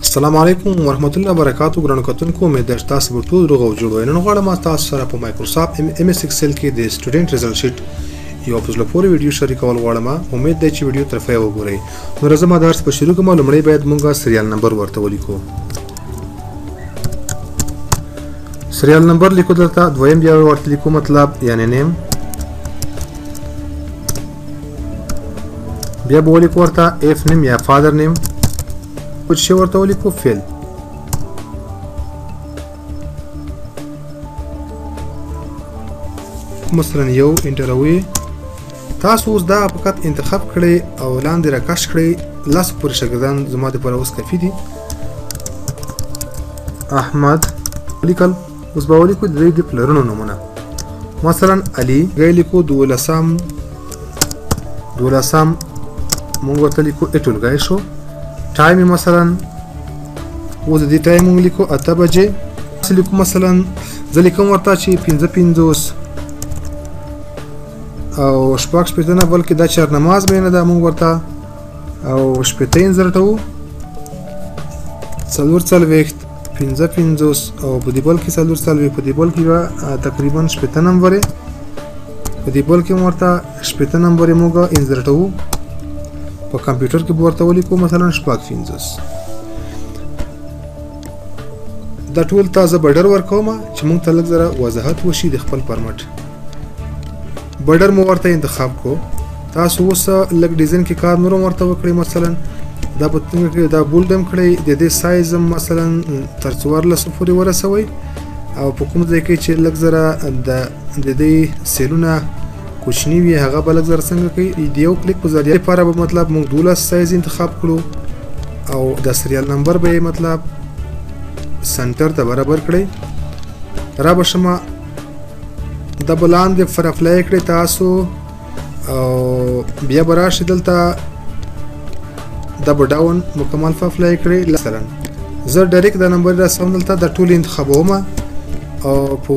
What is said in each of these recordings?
السلام علیکم ورحمت الله وبرکاتو ګرانو کتونکو امید ده چې تاسو به ټول روغ او جوړ وئ. نن غواړم تاسو سره په مایکروسافټ ام اس اکسل کې د سټوډنټ ریزلټ شیټ یو په لپاره ویډیو شریکول غواړم. امید ده چې ویډیو تر پایه وګورئ. نو راځم درس په شروع کوم. لومړی باید مونږه سریال نمبر ورته ولیکو. سریال نمبر لیکو دلته دویم بیا ورته لیکو مطلب یعنی نیم. بیا به ولیکو ورته اف نیم یا فادر نیم. कुछ शे ورته ولیکو فیل. مثلا یو انټروي تاسو اوس دا فقط انتخاب کړئ او لاندې راکش کړئ. لاس پورې شاګردان زما د پر اوس کافي دي. احمد لیکل اوس به ولیکو د دې پلرونو نمونه. مثلا علي غي لیکو دولسم مونږ ورته لیکو اټول غي شو. ټایم مثلا اوس دې ټایم مونږ لیکو 8 بجې. لیکو مثلا زه لیکم ورته چې 55 او شپږ شپېته نه بلکې دا چهار نماز به نه ده مونږ ورته او شپېته یې زرټو څلور څلوېښت پنځه پنځوس او په دې بل کې څلور څلوېښت په دې بل کې به تقریبا شپېته نمبر په دې بل کې ورته شپېته نمبر مونږ انزرټو. په کمپیوټر کې به ورته ولیکو مثلا شپږ پنځوس. دا ټول تازه بډر ورکوم چې مونږ ته لږ ذره وضاحت وشي د خپل فارمټ. بډر مو ورته انتخاب کو. تاسو اوس لږ ډیزاین کې کار نور ورته وکړئ. مثلا دا په څنګه کې دا بولډم کړئ. د دې سایز مثلا تر 14 پورې ورسوي او په کوم ځای کې چې لږ ذره د دې سیلونه کوچنی وي هغه بل زر څنګه کوي. د یو کلیک په ذریعه لپاره به مطلب موږ 12 سایز انتخاب کړو او د سریال نمبر به مطلب سنټر ته برابر کړئ. را به شمه د بلاند فر اپلای کړئ تاسو او بیا به راشئ دلته د ډاون مکمل په اپلای کړئ. مثلا زه ډایرکټ د نمبر راسم دلته د ټول انتخابوم او په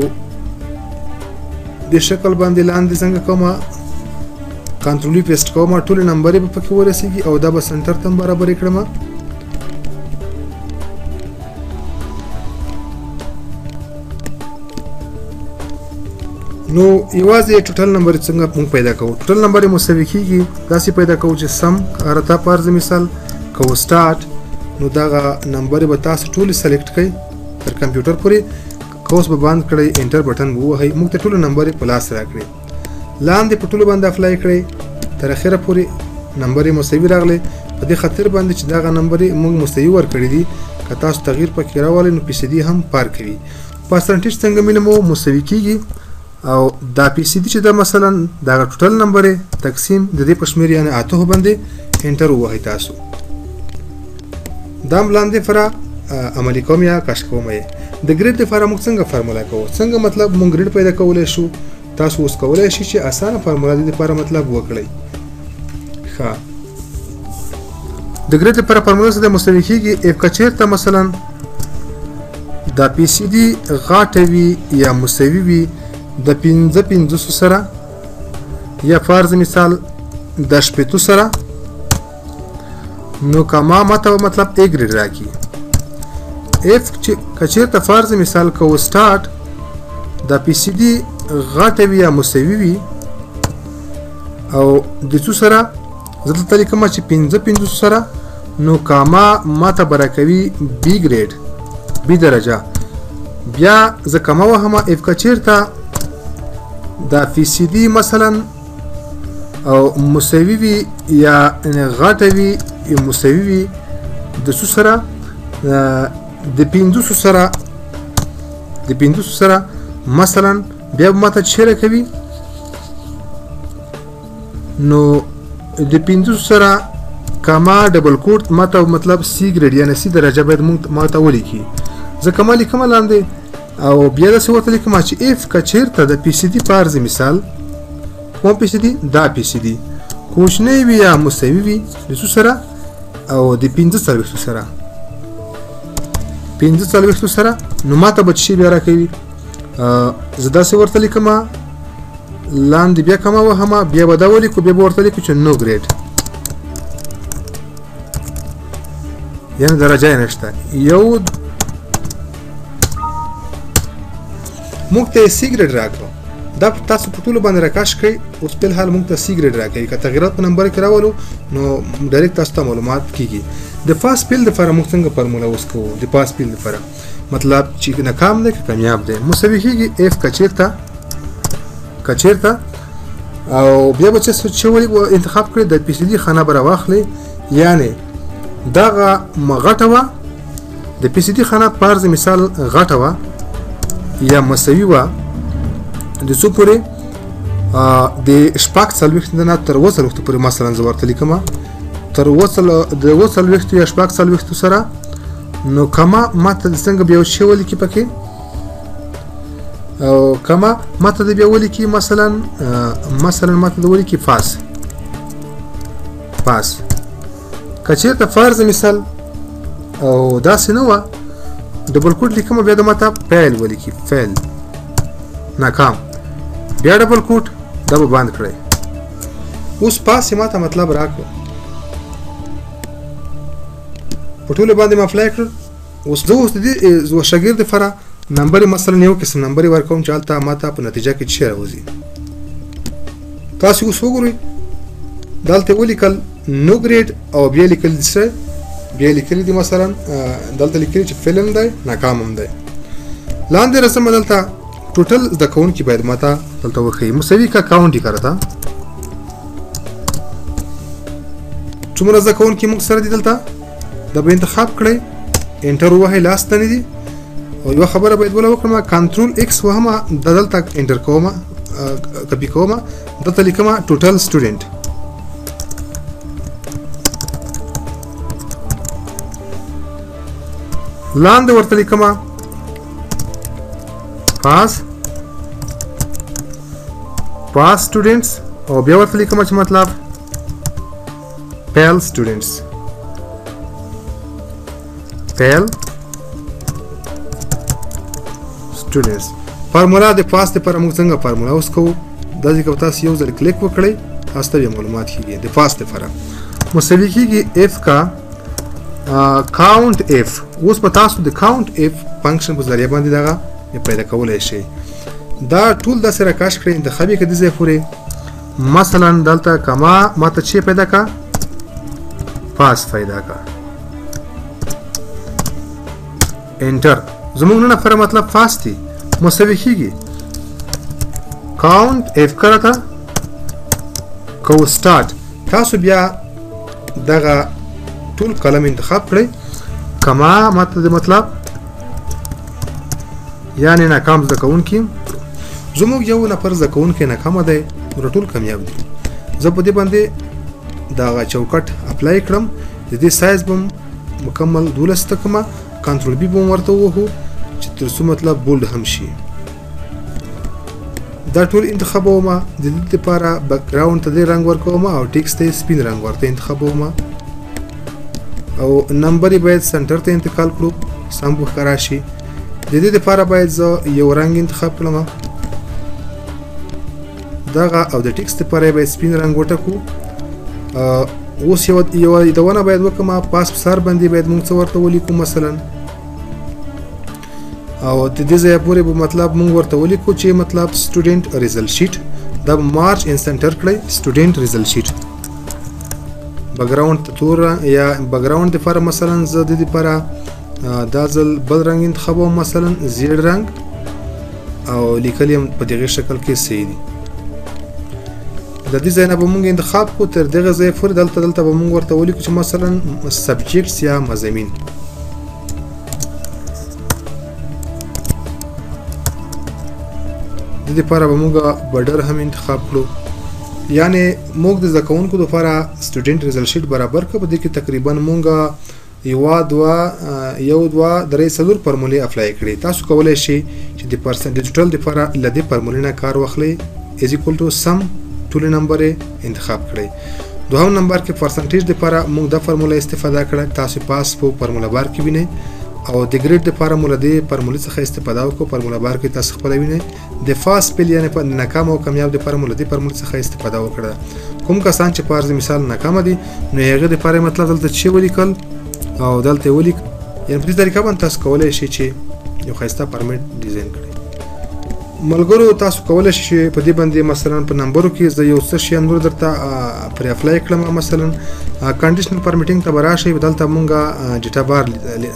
د شکل باندې لاندې څنګه کومه کنټرول پیسټ کومه ټول نمبر په پکې ورسیږي او دا به سنټر ته برابر کړم. نو یوازې ټوټل نمبر څنګه موږ پیدا کوو. ټوټل نمبر مساوي کیږي داسې پیدا کوو چې سم ارتا پارز مثال کو سٹارټ نو دا نمبر به تاسو ټول سلیکټ کړئ تر کمپیوټر پورې کوس به باندې کړئ انټر بٹن ووهئ. موږ ته ټول نمبر په لاس راکړي. لاندې په ټول باندې اپلای کړئ تر اخره پورې نمبر مساوي راغلی. په دې خاطر باندې چې دا نمبر موږ مساوي ورکړي دي که تاسو تغییر پکې راولئ نو پیسې هم پار کوي. پرسنټیج څنګه ملمو مساوي کیږي او دا پیسې چې دا مثلا دا ټوټل نمبر تقسیم د دې په شمیر یعنی اته باندې انټر ووهئ. تاسو دا لاندې فرا عملی کوم یا کش کوم د ګریډ لپاره موږ څنګه فارمولا کوو. څنګه مطلب موږ ګریډ پیدا کولای شو. تاسو اوس کولای شئ چې اسانه فارمولا د لپاره مطلب وکړئ. ښه د ګریډ لپاره فارمولا څه د مساوي کیږي. اف کچیرته مثلا دا پی سی ډي غاټه وي یا مساوي وي د 55 سره یا فرض مثال د 80 سره نو کما ماته مطلب ا ګریډ راکړي. اف کچیرته فرض مثال کو سٹارټ د پی سی ډي غاټه وي یا مساوي وي او د څو سره زه ته لیکم چې 55 سره نو کاما ماته برکوي بی ګریډ بی درجه. بیا زه کما وهم اف کچیرته د پی سی ډي مثلا او مساوي وي یا غاټه وي یا مساوي وي د څو سره د 500 سره مثلا بیا ماته چیرې کوي نو د 500 سره کما ډبل کوټ ماته مطلب سی ګریډ یعنی سی درجه باید ماته ولیکي. زه کما لیکم لاندې او بیا د څه ورته لیکم چې اف کچیرته د پی سی ډي فرض مثال کوم پی سی ډي دا پی سی ډي کوچنی وي یا مساوي وي د څو سره او د 45 سره 45 سره نو ماته به شي بیا راکوي. زه داسې ورته لیکم لاندې بیا کما وهمه بیا به دا ولیکو بیا به ورته لیکو چې نو ګریډ یعنی درجه یې نشته. یو موږ ته سی ګریډ راکړو. دا تاسو په ټولو باندې راکاش کړئ. اوس په حال موږ ته سی ګریډ راکړي. که تغیرات په نمبر کې راولو نو ډایرکټ تاسو ته معلومات کیږي. د فاست فیل لپاره موږ څنګه فارموله اوس کوو؟ د فاست فیل لپاره مطلب چې ناکام دی که کامیاب دی مساوي کیږي اف کچیرته او بیا به چې ولې انتخاب کړئ د پی سی ډي خانه به راواخلئ. یعنی دغه غټه وه د پی سی ډي خانه فرض مثال غټه وه یا مساوي وه د څو پورې د شپږ څلوېښت نه تر اووه څلوېښتو پورې مثلا زه ورته لیکمه تر اووه څلوېښتو یا شپږ څلوېښتو سره نو کما ماته څنګه بیا شی ولیکي پکې او کما ماته د بیا ولیکي مثلا ماته د ولیکي فاس که چېرته فرض مثال او داسې نه وه ډبل کوټ لیکمه بیا د ماته فعل ولیکي فعل ناکام بیا ډبل کوټ دا به بند کړئ. اوس پاس یې ماته مطلب راکړو په ټولو باندې ما اپلای کړل. اوس زه اوس د دې شاګرد لپاره نمبر مثلا یو قسم نمبر ورکوم چې هلته ماته په نتیجه کې څه راوځي. تاسو اوس وګورئ دلته ولیکل نو ګریډ او بیا لیکل څه بیا لیکلي دي مثلا دلته لیکلي چې فیلم دی ناکام هم دی. لاندې رسم دلته ټوټل زده کوونکي باید ماته دلته وښیي مساوي که کاونټ یې کړه څومره زده کوونکي موږ سره دي دلته دا به انتخاب کړئ انټر ووهئ لاس ته نه دي او یوه خبره باید بله وکړم کنټرول ایکس وهمه دا دلته انټر کومه کپي کومه دلته لیکمه ټوټل سټوډنټ لاندې ورته لیکمه پاس سټوډنټس او بیا ورته لیکمه چې مطلب فیل سټوډنټس فارمولا د پاس لپاره موږ څنګه فارمولا اوس کوو داسې که تاسو یو ځل کلیک وکړئ تاسو ته معلومات کیږي د پاس لپاره مساوي کیږي اف کا کاونټ اف. اوس په تاسو د کاونټ اف فنکشن په ذریعه باندې دغه پیدا کولی شئ. دا ټول داسې راکاش کړئ انتخاب یې که دې ځای پورې مثلا دلته کما ماته چې پیدا کا پاس پیدا کا انټر زموږ نه نفره مطلب فاست دی مساوي کیږي کاونټ اف کرته کو سٹارټ. تاسو بیا دغه ټول کلم انتخاب کړئ کما ماته د مطلب یعنی ناکام زده کوونکي زموږ یو نفر زده کوونکی ناکامه دی نو ټول کامیاب دي. زه په دې باندې دغه چوکټ اپلای کړم د دې سایز به مکمل 12 تکمه کنټرول بی به ورته ووهو چې تر څو مطلب بولډ هم شي. دا ټول انتخابوم د دې لپاره بیک ګراوند ته رنګ ورکوم او ټیکسټ ته سپین رنګ ورته انتخابوم او نمبر باید سنټر ته انتقال کړو سم ښکارا شي. د دې لپاره باید زه یو رنګ انتخاب کړم دغه او د ټیکسټ لپاره باید سپین رنګ وټکو. اوس یو دونه باید وکړم پاس په سر باندې باید موږ څه ورته ولیکو مثلا او د دې ځای پورې به مطلب موږ ورته ولیکو چې مطلب سټوډنټ ریزلټ شیټ دا مارچ ان سنټر کړئ سټوډنټ ریزلټ شیټ بیک ګراوند تور یا بیک ګراوند لپاره مثلا زه د دې لپاره دا ځل بل رنګ انتخابوم مثلا زیړ رنګ او لیکل یې په دغه شکل کې صحیح دي. د دې ځای نه به موږ انتخاب کو تر دغه ځای پورې دلته به موږ ورته ولیکو چې مثلا سبجیکټس یا مضامین د دې لپاره به موږ بډر هم انتخاب کړو. یعنی موږ د زده کوونکو لپاره سټوډنټ ریزلټ شیټ برابر کړو په دې کې تقریبا موږ یو دوه درې څلور فارمولې اپلای کړې. تاسو کولی شئ چې د پرسنټیج ټوټل لپاره له دې فارمولې نه کار واخلئ از ایکول ټو سم ټول نمبر انتخاب کړئ. دوهم نمبر کې پرسنټیج لپاره موږ د فارموله استفاده کړه تاسو پاس په فارموله بار کې وینئ او د ګریډ لپاره موږ د فارمولې څخه استفاده وکړو فارموله بار کې تاسو خپل وینئ. د فاست فیل یعنی په ناکام او کامیاب د فارموله د فارمولې څخه استفاده وکړه. کوم کسان چې فرض مثال ناکام دي نو هغه د لپاره مطلب دلته چې ولیکل او دلته ولیک. یعنې په دې طریقه باندې تاسو کولی شئ چې یو ښایسته فارمټ ډیزاین کړئ. ملګرو تاسو کولی شئ په دې باندې مثلا په نمبرو کې زه یو څه شیان نور درته پرې اپلای کړم. مثلا کنډیشنل فارمټینګ ته به راشئ، دلته مونږ ډیټا بار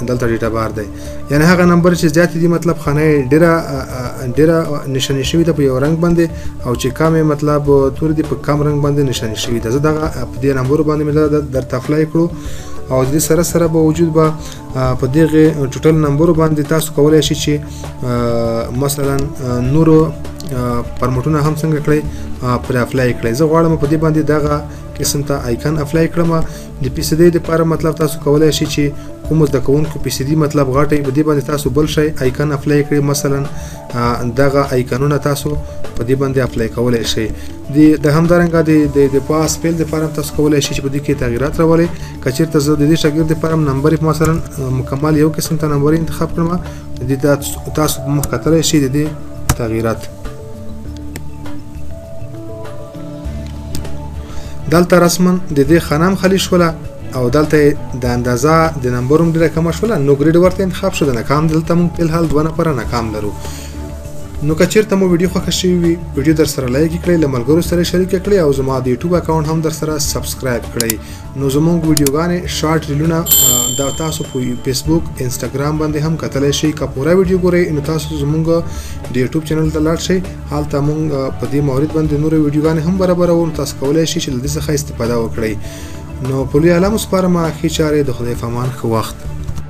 دلته ډیټا بار دی، یعنې هغه نمبر چې زیاتې دي مطلب خانه یې ډېره نشاني شوې ده په یو رنګ باندې، او چې کم مطلب تور دي په کم رنګ باندې نشاني شوې ده. زه دغه په دې نمبرو باندې مې درته اپلای کړو، او د دې سره سره به وجود به په دغه ټوټل نمبرو باندې تاسو کولی شئ چې مثلا نورو فارمټونه هم څنګه کړئ پرې اپلای کړئ. زه غواړم په دې باندې دغه قسم ته آیکن اپلای کړم. د پی سی ډي لپاره مطلب تاسو کولی شئ چې کوم زده کوونکو پی سی ډي مطلب غاټئ، په دې باندې تاسو بل شی آیکن اپلای کړئ. مثلا دغه آیکنونه تاسو په دې باندې اپلای کولی شئ. د همدارنګه د پاس فیل لپاره تاسو کولی شئ چې په دې کې تغییرات راولئ. که چېرته زه د دې شاګرد لپاره نمبر مثلا مکمل یو قسم ته نمبر انتخاب کړم، د دې تاسو په مخ کتلی شئ د دې تغییرات. دلته رسما د دې خانه خالی شوله، او دلته د اندازه د نمبر هم ډېره کمه شوله، نو ګریډ ورته انتخاب شو. د ناکام دلته موږ فی الحال 2 نفره ناکام لرو. نو که چېرته مو ویډیو خوښه شوې وي، ویډیو در سره لایک کړئ، له ملګرو سره شریک کړئ، او زما د یوټیوب اکاونټ هم در سره سبسکرایب کړئ. نو زموږ ویډیوګانې شارټ ریلونه دا تاسو په فیسبوک انسټاګرام باندې هم کتلی شئ. که پوره ویډیو ګورئ نو تاسو زموږ د یوټیوب چینل ته لاړ شئ، هلته موږ په دې مورد باندې نورې ویډیوګانې هم برابروو، نو تاسو کولی شئ چې له دې څخه استفاده وکړئ. نو په لوی عالم سپارم ښې چارې، د خدای په امان، ښه وخت.